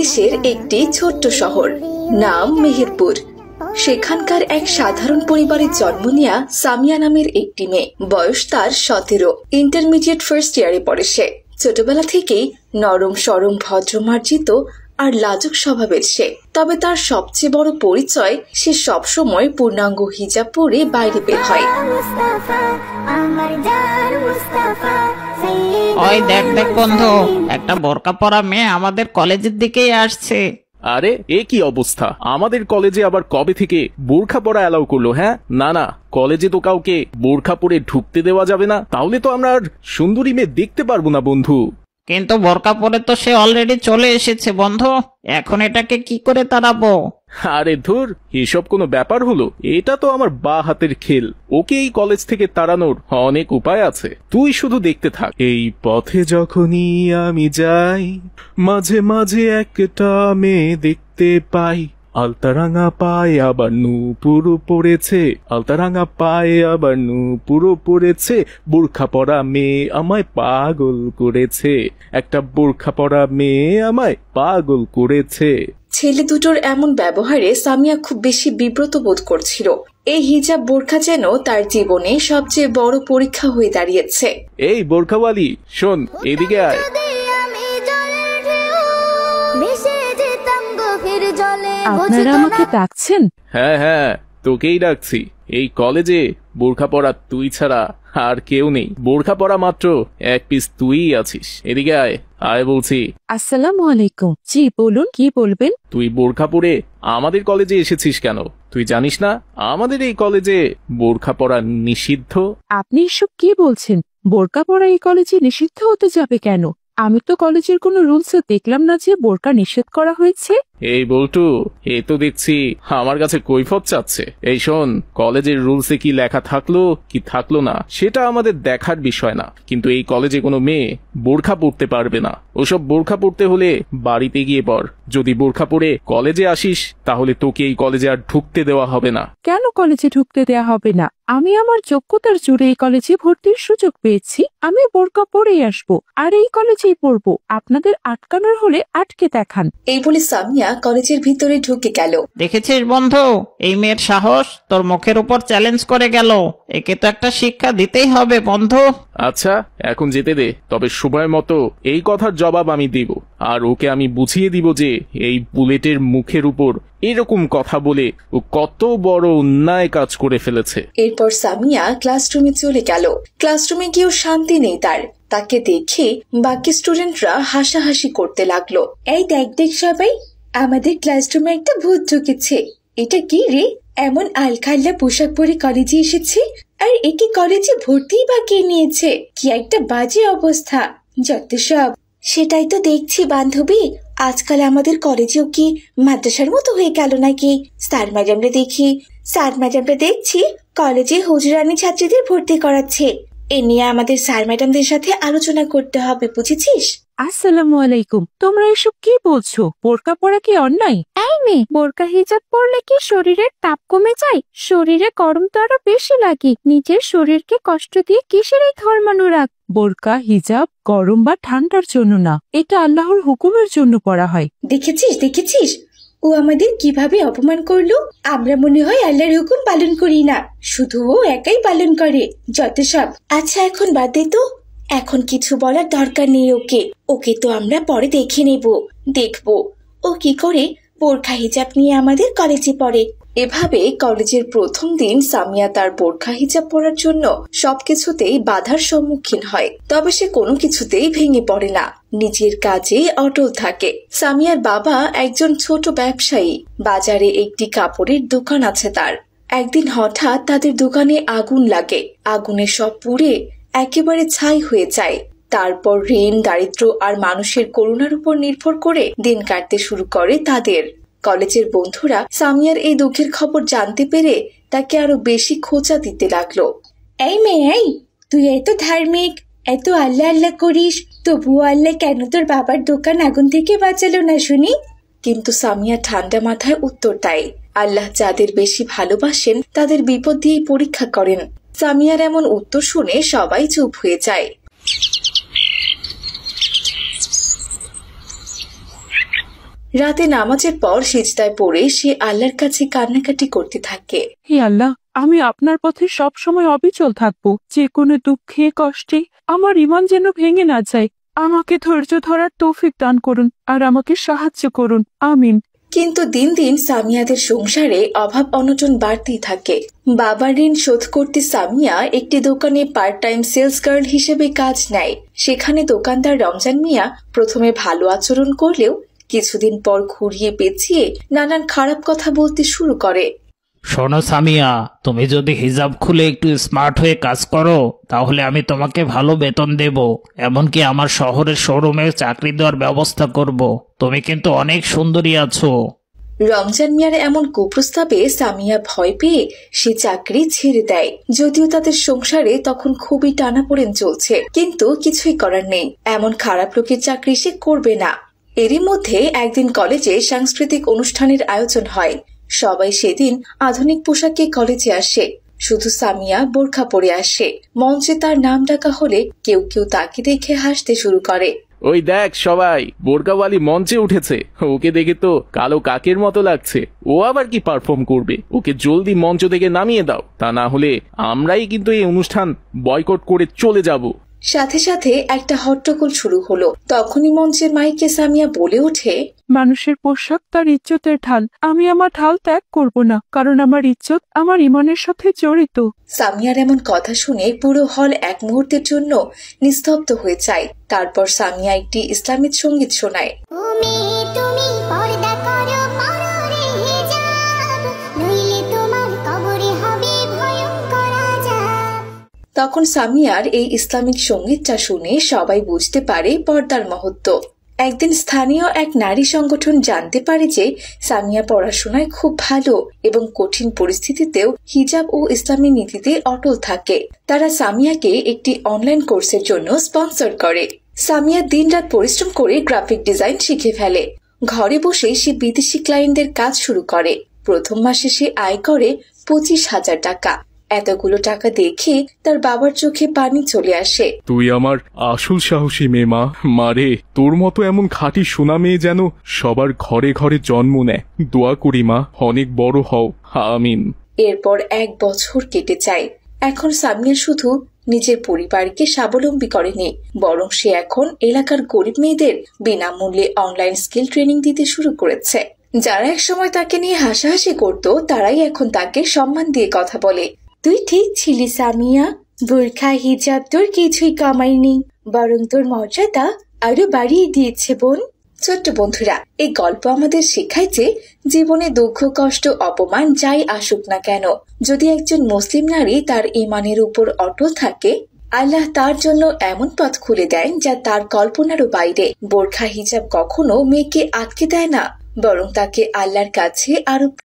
দেশের একটি ছোট্ট শহর, নাম মেহেরপুর। সেখানকার এক সাধারণ পরিবারে জন্ম নেয়া সামিয়া নামের একটি মেয়ে। বয়স তার 17। ইন্টারমিডিয়েট ফার্স্ট ইয়ারে পড়ে সে। ছোটবেলা থেকেই নরম সরম ভদ্রমার্জিত আর লাজুক স্বভাবের সে। তবে তার সবচেয়ে বড় পরিচয়, সে সবসময় পূর্ণাঙ্গ হিজাব পরে বাইরে বের হয়। ওই দেখ দেখ বন্ধু, একটা বোরকা পরা মেয়ে আমাদের কলেজের দিকেই আসছে। আরে এ কি অবস্থা? আমাদের কলেজে আবার কবে থেকে বোরখা পরা অ্যালাউ করলো? হ্যাঁ, না না, কলেজে তো কাউকে বোরখা পরে ঢুকতে দেওয়া যাবে না। তাহলে তো আমরা আর সুন্দরী মেয়ে দেখতে পারবো না বন্ধু। কিন্তু বোরকা পরে তো সে অলরেডি চলে এসেছে বন্ধু, এখন এটাকে কি করে তাড়াবো? আরে ধুর, এসব কোনো ব্যাপার হলো? এটা তো আমার বা হাতের খেল। ওকে এই কলেজ থেকে তাড়ানোর অনেক উপায় আছে, তুই শুধু দেখতে থাক। এই পথে যখনই আমি যাই, মাঝে মাঝে একটা মেয়ে দেখতে পাই, আলতারাঙা পায়ে আবার নূপুর পড়েছে, আলতারাঙা পায়ে আবার নূপুর পড়েছে, বোরখা পরা মেয়ে আমায় পাগল করেছে, একটা বোরখা পরা মেয়ে আমায় পাগল করেছে। ছেলে দুটোর এমন ব্যবহারে সামিয়া খুব বেশি বিব্রত বোধ করছিল। এই হিজাব বোরখা যেন তার জীবনে সবচেয়ে বড় পরীক্ষা হয়ে দাঁড়িয়েছে। এই বোরখাওয়ালি, শোন, এদিকে আয়। আপনারা আমাকে ডাকছেন? হ্যাঁ হ্যাঁ, তোকেই ডাকছি। এই কলেজে বোরখা পরা তুই ছাড়া আর কেউ নেই। বোরখা পরা মাত্র এক পিস তুই আছিস। এদিকে আয়, আয় বলছি। আসসালামু আলাইকুম। জি বলুন, কি বলবেন? তুই বোরখা পরে আমাদের কলেজে এসেছিস কেন? তুই জানিস না আমাদের এই কলেজে বোরখা পরা নিষিদ্ধ? আপনি এসব কি বলছেন? বোরকা পরা এই কলেজে নিষিদ্ধ হতে যাবে কেন? আমি তো কলেজের কোনো রুলসে দেখলাম না যে বোরকা নিষেধ করা হয়েছে। এই বল্টু, এ তো দেখছি আমার কাছে কৈফত চাচ্ছে। এই শোন, কলেজের রুলসে কি লেখা থাকলো কি থাকলো না সেটা আমাদের দেখার বিষয় না, কিন্তু এই কলেজে কোনো মেয়ে বোরখা পরতে পারবে না। ওসব বোরখা পরতে হলে বাড়িতে গিয়ে পর। যদি বোরখা পরে কলেজে আসিস তাহলে তোকে এই কলেজে আর ঢুকতে দেওয়া হবে না। কেন কলেজে ঢুকতে দেয়া হবে না? আমি আমার যোগ্যতার জোরে এই কলেজে ভর্তির সুযোগ পেয়েছি। আমি বোরকা পরেই আসবো আর এই কলেজেই পড়বো। আপনাদের আটকানোর হলে আটকে দেখান। এই বলে সামিয়া কলেজের ভিতরে ঢুকে গেল। দেখেছিস বন্ধু, এই মেয়ের সাহস, তোর মুখের উপর চ্যালেঞ্জ করে গেল। একে তো একটা শিক্ষা দিতেই হবে বন্ধু। আচ্ছা, এখন যেতে দে, তবে সময় মতো এই কথার জবাব আমি দিব। আর ওকে আমি বুঝিয়ে দিব যে এই বুলেটের মুখের উপর এরকম কথা বলে ও কত বড় অন্যায় কাজ করে ফেলেছে। এরপর সামিয়া ক্লাসরুমে চলে গেল। ক্লাসরুমে গিয়েও শান্তি নেই তার। তাকে দেখে বাকি স্টুডেন্টরা হাসাহাসি করতে লাগলো। এই দেখ দেখ সবাই, আমাদের ক্লাসরুমে একটা ভূত ঢুকেছে। এটা কি রে, এমন আলখাল্লা পোশাক পরে কলেজে এসেছে, আর একে কলেজে ভর্তি বা কে নিয়েছে? কি একটা বাজে অবস্থা, যত সব। সেটাই তো দেখছি বান্ধবী, আজকাল আমাদের কলেজেও কি মাদ্রাসার মতো হয়ে গেল নাকি? স্যার ম্যাডামরা দেখছি কলেজে হুজুরানি ছাত্রীদের ভর্তি করাচ্ছে। এ নিয়ে আমাদের স্যার ম্যাডামদের সাথে আলোচনা করতে হবে, বুঝেছিস? আসসালামু আলাইকুম। তোমরা এসব কি বলছো? বোরকা পরা কি অন্যায়? এই মেয়ে, বোরকা হিজাব পরলে কি শরীরের তাপ কমে যায়? শরীরে গরম তো আরো বেশি লাগে। নিজের শরীরকে কষ্ট দিয়ে কিসের এই ধর্মানুরাগ? বোরকা হিজাব গরম বা ঠান্ডার জন্য না, এটা আল্লাহর হুকুমের জন্য পরা হয়। দেখেছিস ও আমাদের কিভাবে অপমান করলো। আমরা মনে হয় আল্লাহর হুকুম পালন করি না, শুধু ও একাই পালন করে, যত সব। আচ্ছা এখন বাদ দে তো, এখন কিছু বলার দরকার নেই। ওকে তো আমরা পরে দেখবো ও কি করে বোরখা হিজাব নিয়ে আমাদের কলেজে পড়ে। এভাবে কলেজের প্রথম দিন সামিয়া তার বোরখা হিজাব পরার জন্য সবকিছুতেই বাধার সম্মুখীন হয়। তবে সে কোনো কিছুতেই ভেঙে পড়ে না, নিজের কাজে অটল থাকে। সামিয়ার বাবা একজন ছোট ব্যবসায়ী, বাজারে একটি কাপড়ের দোকান আছে তার। একদিন হঠাৎ তাদের দোকানে আগুন লাগে। আগুনে সব পুড়ে একেবারে ছাই হয়ে যায়। তারপর ঋণ, দারিদ্র্য আর মানুষের করুণার উপর নির্ভর করে দিন কাটতে শুরু করে তাদের। কলেজের বন্ধুরা সামিয়ার এই দুঃখের খবর জানতে পেরে তাকে আরো বেশি খোঁচা দিতে লাগলো। এই মেয়ে, তুই এত ধার্মিক, এত আল্লাহ আল্লাহ করিস, তবুও আল্লাহ কেন তোর বাবার দোকান আগুন থেকে বাঁচালো না শুনি? কিন্তু সামিয়া ঠান্ডা মাথায় উত্তর দেয়, আল্লাহ যাদের বেশি ভালোবাসেন তাদের বিপদ দিয়ে পরীক্ষা করেন। সামিয়ার এমন উত্তর শুনে সবাই চুপ হয়ে যায়। রাতে নামাজের পর সিজদায় পড়ে সে আল্লাহর কাছে কান্নাকাটি করতে থাকে। হে আল্লাহ, আমি আপনার পথে সব সময় অবিচল থাকবো। যে কোনো দুঃখে কষ্টে আমার ঈমান যেন ভেঙে না যায়। আমাকে ধৈর্য ধরার তৌফিক দান করুন আর আমাকে সাহায্য করুন, আমিন। কিন্তু দিন দিন সামিয়াদের সংসারে অভাব অনটন বাড়তেই থাকে। বাবার ঋণ শোধ করতে সামিয়া একটি দোকানে পার্ট টাইম সেলস গার্ল হিসেবে কাজ নেয়। সেখানে দোকানদার রমজান মিয়া প্রথমে ভালো আচরণ করলেও কিছুদিন পর ঘুরিয়ে পেঁচিয়ে নানান খারাপ কথা বলতে শুরু করে। শোনো সামিয়া, তুমি যদি হিজাব খুলে একটু স্মার্ট হয়ে কাজ করো তাহলে আমি তোমাকে ভালো বেতন দেব, এমনকি আমার শহরের শোরুমে চাকরি দেওয়ার ব্যবস্থা করব। তুমি কিন্তু অনেক সুন্দরী আছো। রমজান মিয়ার এমন কুপ্রস্তাবে সামিয়া ভয় পেয়ে সে চাকরি ছেড়ে দেয়। যদিও তাদের সংসারে তখন খুবই টানাপোড়েন চলছে, কিন্তু কিছুই করার নেই। এমন খারাপ লোকের চাকরি সে করবে না। এরই মধ্যে একদিন কলেজে সাংস্কৃতিক অনুষ্ঠানের আয়োজন হয়। সবাই সেদিন আধুনিক পোশাকে কলেজে আসে, শুধু সামিয়া বোরখা পরে আসে। মঞ্চে তার নাম ডাকা হলে কেউ কেউ তাকে দেখে হাসতে শুরু করে। ওই দেখ সবাই, বোরকাওয়ালি মঞ্চে উঠেছে। ওকে দেখে তো কালো কাকের মতো লাগছে। ও আবার কি পারফর্ম করবে? ওকে জলদি মঞ্চ থেকে নামিয়ে দাও, তা না হলে আমরাই কিন্তু এই অনুষ্ঠান বয়কট করে চলে যাব। সাথে সাথে একটা হট্টগোল শুরু হলো। তখনই মঞ্চের মাইকে সামিয়া বলে ওঠে, মানুষের পোশাক তার ইজ্জতের ঢাল। আমি আমার ঢাল ত্যাগ করব না, কারণ আমার ইজ্জত আমার ঈমানের সাথে জড়িত। সামিয়ার এমন কথা শুনে পুরো হল এক মুহূর্তের জন্য নিস্তব্ধ হয়ে যায়। তারপর সামিয়া একটি ইসলামিক সঙ্গীত শোনায়। তখন সামিয়ার এই ইসলামিক সঙ্গীতটা শুনে সবাই বুঝতে পারে পর্দার মহত্ব। একদিন স্থানীয় এক নারী সংগঠন জানতে পারে যে সামিয়া পড়াশোনায় খুব ভালো এবং কঠিন পরিস্থিতিতেও হিজাব ও ইসলামী নীতিতে অটল থাকে। তারা সামিয়াকে একটি অনলাইন কোর্সের জন্য স্পন্সর করে। সামিয়া দিনরাত পরিশ্রম করে গ্রাফিক ডিজাইন শিখে ফেলে। ঘরে বসে সে বিদেশি ক্লায়েন্টদের কাজ শুরু করে। প্রথম মাসে সে আয় করে 25,000 টাকা। এতগুলো টাকা দেখে তার বাবার চোখে পানি চলে আসে। তুই আমার আসল সাহসী মেয়ে মা। মারে, তোর মতো এমন খাঁটি সোনা মেয়ে যেন সবার ঘরে ঘরে জন্ম নেয়। দোয়া করি মা, অনেক বড় হও, আমিন। এরপর 1 বছর কেটে যায়। এখন সামিয়া শুধু নিজের পরিবারকে স্বাবলম্বী করেনি, বরং সে এখন এলাকার গরিব মেয়েদের বিনামূল্যে অনলাইন স্কিল ট্রেনিং দিতে শুরু করেছে। যারা একসময় তাকে নিয়ে হাসাহাসি করত তারাই এখন তাকে সম্মান দিয়ে কথা বলে। তুই ঠিক ছিলি সামিয়া, বোরখা হিজাব তোর কিছুই কমায়নি, বরং তোর মর্যাদা আরো বাড়িয়ে দিয়েছে বোন। ছোট্ট বন্ধুরা, এই গল্প আমাদের শেখায় যে জীবনে দুঃখ কষ্ট অপমান যাই আসুক না কেন, যদি একজন মুসলিম নারী তার ঈমানের উপর অটল থাকে, আল্লাহ তার জন্য এমন পথ খুলে দেন যা তার কল্পনারও বাইরে। বোরখা হিজাব কখনো মেয়েকে আটকে দেয় না, বরং তাকে আল্লাহর কাছে আরো